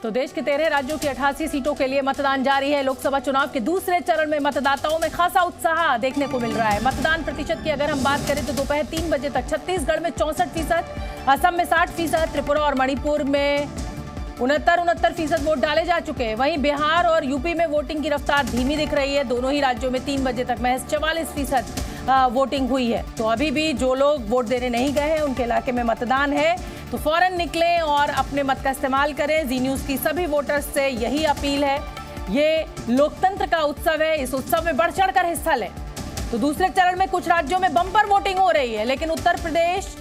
तो देश के 13 राज्यों की 88 सीटों के लिए मतदान जारी है। लोकसभा चुनाव के दूसरे चरण में मतदाताओं में खासा उत्साह देखने को मिल रहा है। मतदान प्रतिशत की अगर हम बात करें तो दोपहर 3 बजे तक छत्तीसगढ़ में 64%, असम में 60%, त्रिपुरा और मणिपुर में 69% वोट डाले जा चुके हैं। वहीं बिहार और यूपी में वोटिंग की रफ्तार धीमी दिख रही है। दोनों ही राज्यों में 3 बजे तक महज 44% वोटिंग हुई है। तो अभी भी जो लोग वोट देने नहीं गए हैं उनके इलाके में मतदान है तो फौरन निकलें और अपने मत का इस्तेमाल करें। जी न्यूज़ की सभी वोटर्स से यही अपील है। ये लोकतंत्र का उत्सव है, इस उत्सव में बढ़ चढ़ कर हिस्सा लें। तो दूसरे चरण में कुछ राज्यों में बम्पर वोटिंग हो रही है, लेकिन उत्तर प्रदेश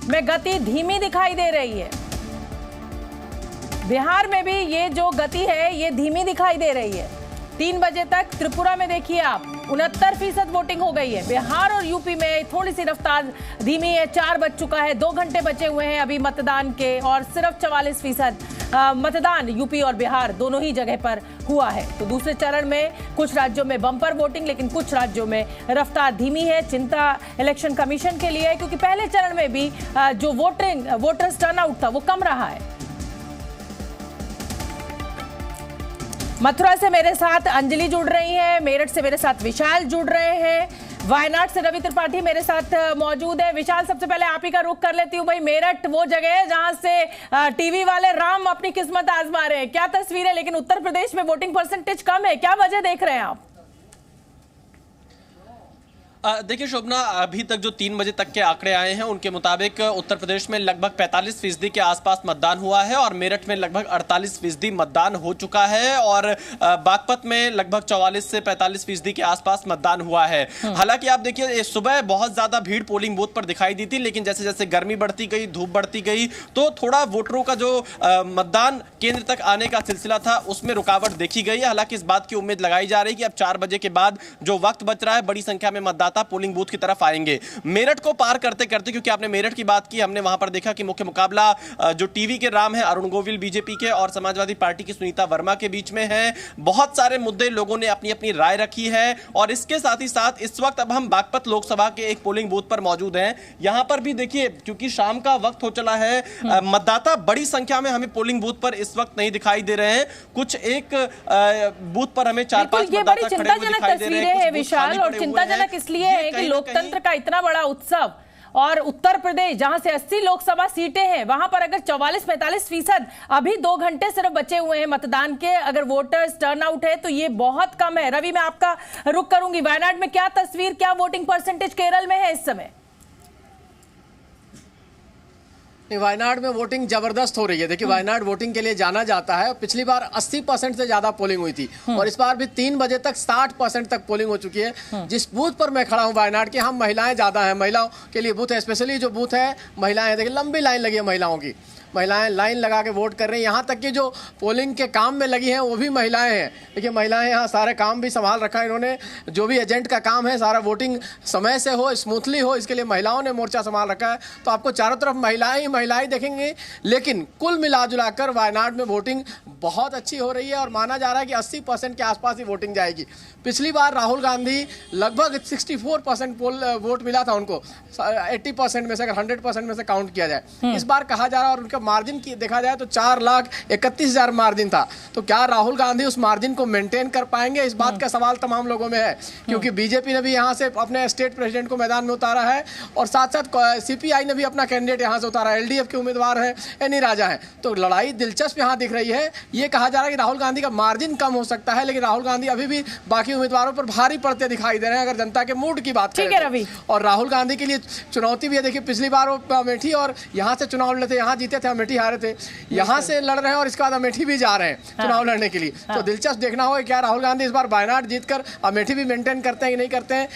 में गति धीमी दिखाई दे रही है। बिहार में भी ये जो गति है ये धीमी दिखाई दे रही है। 3 बजे तक त्रिपुरा में देखिए आप 69% वोटिंग हो गई है। बिहार और यूपी में थोड़ी सी रफ्तार धीमी है। 4 बज चुका है, 2 घंटे बचे हुए हैं अभी मतदान के और सिर्फ 44% मतदान यूपी और बिहार दोनों ही जगह पर हुआ है। तो दूसरे चरण में कुछ राज्यों में बम्पर वोटिंग, लेकिन कुछ राज्यों में रफ्तार धीमी है। चिंता इलेक्शन कमीशन के लिए है क्योंकि पहले चरण में भी जो वोटर्स टर्नआउट था वो कम रहा है। मथुरा से मेरे साथ अंजलि जुड़ रही हैं, मेरठ से मेरे साथ विशाल जुड़ रहे हैं, वायनाड से रवि त्रिपाठी मेरे साथ मौजूद है। विशाल, सबसे पहले आप ही का रुख कर लेती हूँ। भाई, मेरठ वो जगह है जहां से टीवी वाले राम अपनी किस्मत आजमा रहे हैं। क्या तस्वीर है, लेकिन उत्तर प्रदेश में वोटिंग परसेंटेज कम है, क्या वजह देख रहे हैं आप? देखिए शोभना, अभी तक जो 3 बजे तक के आंकड़े आए हैं उनके मुताबिक उत्तर प्रदेश में लगभग 45% के आसपास मतदान हुआ है और मेरठ में लगभग 48% मतदान हो चुका है और बागपत में लगभग 44 से 45% के आसपास मतदान हुआ है। हालांकि आप देखिए सुबह बहुत ज्यादा भीड़ पोलिंग बूथ पर दिखाई दी थी, लेकिन जैसे जैसे गर्मी बढ़ती गई, धूप बढ़ती गई तो थोड़ा वोटरों का जो मतदान केंद्र तक आने का सिलसिला था उसमें रुकावट देखी गई है। हालांकि इस बात की उम्मीद लगाई जा रही है कि अब 4 बजे के बाद जो वक्त बच रहा है बड़ी संख्या में मतदाता पोलिंग बूथ की तरफ आएंगे। मेरठ को पार करते करते, क्योंकि आपने मेरठ की बात की, हमने वहां पर देखा कि मुख्य मुकाबला जो टीवी के राम है अरुण गोविल बीजेपी के और समाजवादी पार्टी की सुनीता वर्मा के बीच में है। बहुत सारे मुद्दे लोगों ने अपनी अपनी राय रखी है और इसके साथ ही साथ इस वक्त अब हम बागपत लोकसभा के एक पोलिंग बूथ पर मौजूद हैं। यहां पर भी देखिए, क्योंकि शाम का वक्त हो चला है, मतदाता बड़ी संख्या में हमें पोलिंग बूथ पर इस वक्त नहीं दिखाई दे रहे हैं। कुछ एक बूथ पर हमें 4-5 मतदाता खड़े हुए दिखाई दे रहे हैं। विशाल, और चिंताजनक इसलिए है कि लोकतंत्र का इतना बड़ा उत्सव और उत्तर प्रदेश जहां से 80 लोकसभा सीटें हैं वहां पर अगर 44-45% अभी 2 घंटे सिर्फ बचे हुए हैं मतदान के, अगर वोटर्स टर्नआउट है तो ये बहुत कम है। रवि, मैं आपका रुख करूंगी। वायनाड में क्या तस्वीर, क्या वोटिंग परसेंटेज केरल में है इस समय? वायनाड में वोटिंग जबरदस्त हो रही है। देखिए, वायनाड वोटिंग के लिए जाना जाता है। पिछली बार 80% से ज्यादा पोलिंग हुई थी और इस बार भी 3 बजे तक 60% तक पोलिंग हो चुकी है। जिस बूथ पर मैं खड़ा हूं वायनाड के, हम महिलाएं ज्यादा हैं, महिलाओं के लिए बूथ है, स्पेशली जो बूथ है महिलाएं। देखिए, लंबी लाइन लगी है महिलाओं की, महिलाएं लाइन लगा के वोट कर रही हैं। यहाँ तक कि जो पोलिंग के काम में लगी हैं वो भी महिलाएं हैं। देखिए, महिलाएं यहाँ सारे काम भी संभाल रखा है इन्होंने। जो भी एजेंट का काम है, सारा वोटिंग समय से हो, स्मूथली हो, इसके लिए महिलाओं ने मोर्चा संभाल रखा है। तो आपको चारों तरफ महिलाएं ही महिलाएं देखेंगे। लेकिन कुल मिला जुला कर वायनाड में वोटिंग बहुत अच्छी हो रही है और माना जा रहा है कि 80% के आसपास ही वोटिंग जाएगी। पिछली बार राहुल गांधी लगभग 64% वोट मिला था उनको, 80% में से, अगर 100% में से काउंट किया जाए। इस बार कहा जा रहा है, और उनका मार्जिन की देखा जाए तो 4,31,000 मार्जिन था। तो क्या राहुल गांधी उस मार्जिन को मेंटेन कर पाएंगे, इस बात का सवाल तमाम लोगों में है। क्योंकि बीजेपी ने भी यहां से अपने स्टेट प्रेसिडेंट को मैदान में उतारा है और साथ साथ सीपीआई ने भी अपना कैंडिडेट यहां से उतारा है। एलडीएफ के उम्मीदवार है एनी राजा है। तो लड़ाई दिलचस्प यहां दिख रही है। ये कहा जा रहा है कि राहुल गांधी का मार्जिन कम हो सकता है, लेकिन राहुल गांधी अभी भी बाकी उम्मीदवारों पर भारी पड़ते दिखाई दे रहे हैं अगर जनता के मूड की बात करें। और राहुल गांधी के लिए चुनौती भी है। देखिए, पिछली बार वो अमेठी और यहां से चुनाव लड़े थे, यहां जीते थे, अमेठी हारे थे, यहां से लड़ रहे हैं और इसके बाद अमेठी भी जा रहे हैं चुनाव लड़ने के लिए। तो दिलचस्प देखना होगा क्या राहुल गांधी इस बार वायनाड जीतकर अमेठी भी मेंटेन करते हैं कि नहीं करते हैं।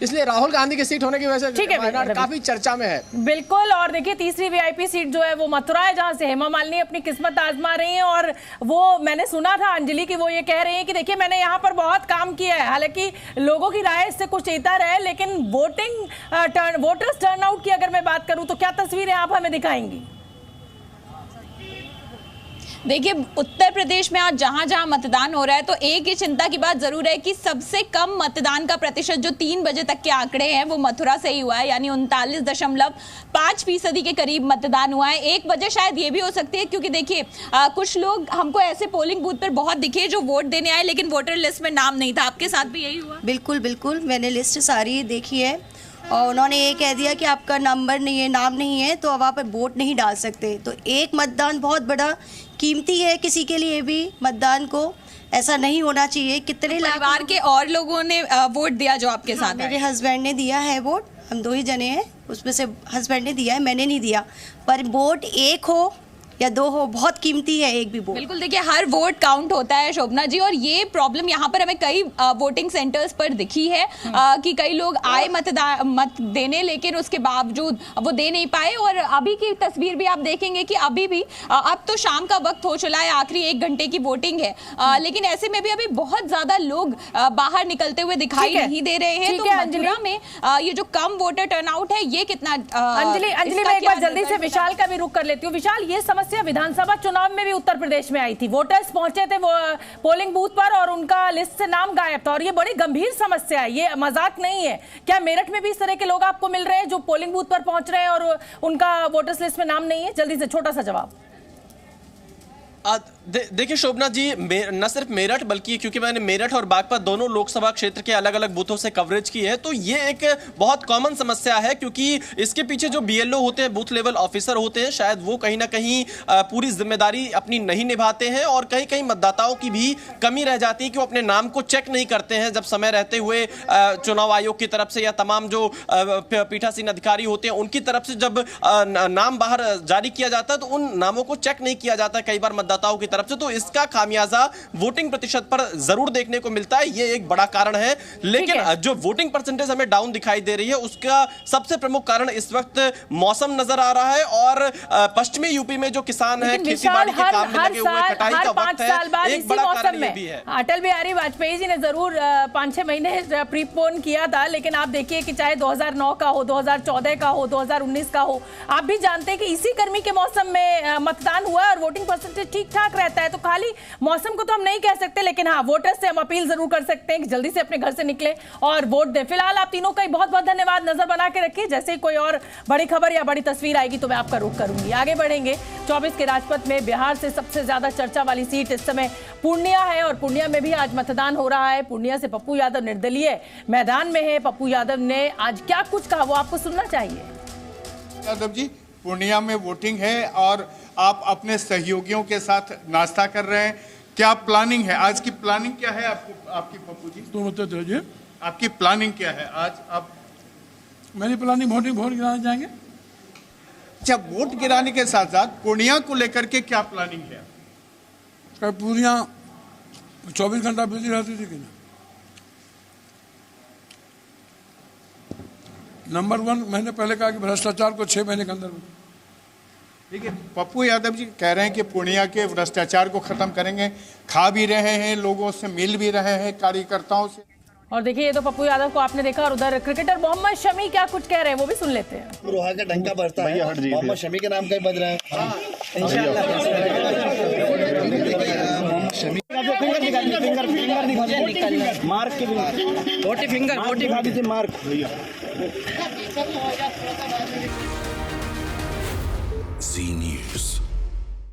इसलिए राहुल गांधी की सीट होने की वजह से वायनाड काफी चर्चा में है। बिल्कुल। और देखिए, तीसरी वीआईपी सीट जो है वो मथुरा है, जहां से हेमा मालिनी अपनी किस्मत आजमा रही है। और वो मैंने सुना था अंजलि की, वो ये कह रही है कि देखिए, मैंने यहाँ पर बहुत काम किया है। हालांकि लोगों की राय इससे कुछ इतर है, लेकिन वोटर्स टर्नआउट की अगर मैं बात करूं तो क्या तस्वीरें आप हमें दिखाएंगी? देखिए, उत्तर प्रदेश में आज जहां जहां मतदान हो रहा है तो एक ही चिंता की बात जरूर है कि सबसे कम मतदान का प्रतिशत जो 3 बजे तक के आंकड़े हैं वो मथुरा से ही हुआ है, यानी 39.5% के करीब मतदान हुआ है। 1 बजे शायद ये भी हो सकती है, क्योंकि देखिए कुछ लोग हमको ऐसे पोलिंग बूथ पर बहुत दिखे जो वोट देने आए लेकिन वोटर लिस्ट में नाम नहीं था। आपके साथ भी यही हुआ? बिल्कुल बिल्कुल, मैंने लिस्ट सारी देखी है और उन्होंने ये कह दिया कि आपका नंबर नहीं है, नाम नहीं है, तो अब आप वोट नहीं डाल सकते। तो एक मतदान बहुत बड़ा कीमती है, किसी के लिए भी मतदान को ऐसा नहीं होना चाहिए। कितने परिवार के और लोगों ने वोट दिया जो आपके साथ? मेरे हस्बैंड ने दिया है वोट, हम 2 ही जने हैं, उसमें से हस्बैंड ने दिया है, मैंने नहीं दिया। पर वोट एक हो या 2 हो, बहुत कीमती है एक भी वोट। बिल्कुल, देखिए हर वोट काउंट होता है शोभना जी, और ये प्रॉब्लम यहाँ पर हमें कई वोटिंग सेंटर्स पर दिखी है कि कई लोग आए मत देने लेकिन उसके बावजूद वो दे नहीं पाए। और अभी की तस्वीर भी आप देखेंगे कि अभी भी अब तो शाम का वक्त हो चला है, आखिरी 1 घंटे की वोटिंग है, लेकिन ऐसे में भी अभी बहुत ज्यादा लोग बाहर निकलते हुए दिखाई नहीं दे रहे हैं। तो मथुरा में ये जो कम वोटर टर्नआउट है ये कितना अंजलि मैं एक बार जल्दी से विशाल का भी रुख कर लेती हूँ। विशाल, ये विधानसभा चुनाव में भी उत्तर प्रदेश में आई थी, वोटर्स पहुंचे थे वो पोलिंग बूथ पर और उनका लिस्ट से नाम गायब था, और ये बड़ी गंभीर समस्या है, ये मजाक नहीं है। क्या मेरठ में भी इस तरह के लोग आपको मिल रहे हैं जो पोलिंग बूथ पर पहुंच रहे हैं और उनका वोटर्स लिस्ट में नाम नहीं है? जल्दी से छोटा सा जवाब। देखिए शोभना जी, न सिर्फ मेरठ बल्कि क्योंकि मैंने मेरठ और बागपत दोनों लोकसभा क्षेत्र के अलग अलग बूथों से कवरेज की है, तो ये एक बहुत कॉमन समस्या है, क्योंकि इसके पीछे जो बीएलओ होते हैं, बूथ लेवल ऑफिसर होते हैं, शायद वो कहीं ना कहीं पूरी जिम्मेदारी अपनी नहीं निभाते हैं, और कहीं कहीं मतदाताओं की भी कमी रह जाती है कि वो अपने नाम को चेक नहीं करते हैं जब समय रहते हुए चुनाव आयोग की तरफ से या तमाम जो पीठासीन अधिकारी होते हैं उनकी तरफ से जब नाम बाहर जारी किया जाता है तो उन नामों को चेक नहीं किया जाता कई बार मतदाताओं की तरफ से। तो इसका खामियाजा वोटिंग प्रतिशत पर जरूर देखने को मिलता है, ये एक बड़ा कारण है। लेकिन जो वोटिंग परसेंटेज हमें डाउन दिखाई दे रही है उसका सबसे प्रमुख कारण इस वक्त मौसम नजर आ रहा है, और पश्चिमी यूपी में जो किसान है, खेती बाड़ी के काम में लगे हुए, कटाई का वक्त है, एक बड़ा कारण ये भी है। अटल बिहारी वाजपेयी जी ने जरूर 5-6 महीने प्रीपोन किया था, लेकिन आप देखिए कि चाहे 2009 का हो, 2014 का हो, 2019 का हो, आप भी जानते हैं कि इसी गर्मी के मौसम में मतदान हुआ और वोटिंग परसेंटेज ठीक ठाक रहता है। तो खाली मौसम को तो हम नहीं कह सकते, लेकिन हाँ, वोटर्स से हम अपील जरूर कर सकते हैं कि जल्दी से अपने घर से निकले और वोट दें। फिलहाल आप तीनों का बहुत बहुत धन्यवाद, नजर बना के रखिए, जैसे ही कोई और बड़ी खबर या बड़ी तस्वीर आएगी तो मैं आपका रुख करूंगी। आगे बढ़ेंगे। 24 के राजपथ में बिहार से सबसे ज्यादा चर्चा वाली सीट इस समय पूर्णिया है, और पूर्णिया में भी आज मतदान हो रहा है। पूर्णिया से पप्पू यादव निर्दलीय मैदान में है। पप्पू यादव ने आज क्या कुछ कहा वो आपको सुनना चाहिए। यादव जी, पूर्णिया में वोटिंग है और आप अपने सहयोगियों के साथ नाश्ता कर रहे हैं, क्या प्लानिंग है आज की? प्लानिंग क्या है आपकी पप्पू जी? तो बता दीजिए आपकी प्लानिंग क्या है आज? आप मेरी प्लानिंग वोट गिराने जाएंगे। अच्छा, वोट गिराने के साथ साथ पूर्णिया को लेकर के क्या प्लानिंग है? पूर्णिया 24 घंटा बिजली रहती थी कि ना? नंबर 1, मैंने पहले कहा कि भ्रष्टाचार को 6 महीने के अंदर। ठीक है, पप्पू यादव जी कह रहे हैं कि पूर्णिया के भ्रष्टाचार को खत्म करेंगे, खा भी रहे हैं, लोगों से मिल भी रहे हैं, कार्यकर्ताओं से। और देखिए, ये तो पप्पू यादव को आपने देखा, और उधर क्रिकेटर मोहम्मद शमी क्या कुछ कह रहे हैं वो भी सुन लेते हैं। रोहा का डंका बजता है, मोहम्मद शमी के नाम का बज रहा है। मार्क के फिंगर मार्क Zee News.